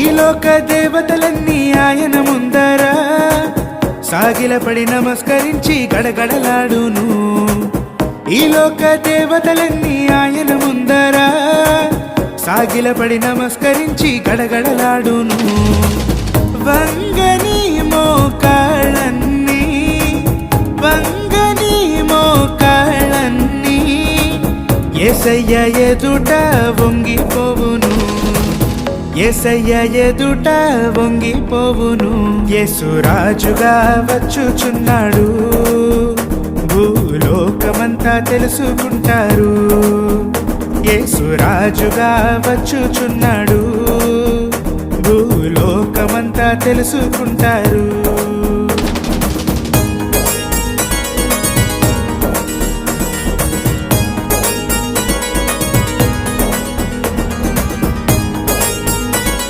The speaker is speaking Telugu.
ఈ లోక దేవతలన్నీ ఆయన ముందర సాగిలపడి నమస్కరించి గడగడలాడును. ఈ లోక దేవతలన్నీ ఆయన ముందర సాగిలపడి నమస్కరించి గడగడలాడును. వంగని మోకాళ్ళన్నీ వంగని మోకాళ్ళన్నీ యేసయ్య ఎదుట వంగిపోవును. యేసయ్య ఎదుట వంగిపోవును. యేసు రాజుగా వచ్చుచున్నాడు, భూలోకమంతా తెలుసుకుంటారు. యేసు రాజుగా వచ్చుచున్నాడు, భూలోకమంతా తెలుసుకుంటారు.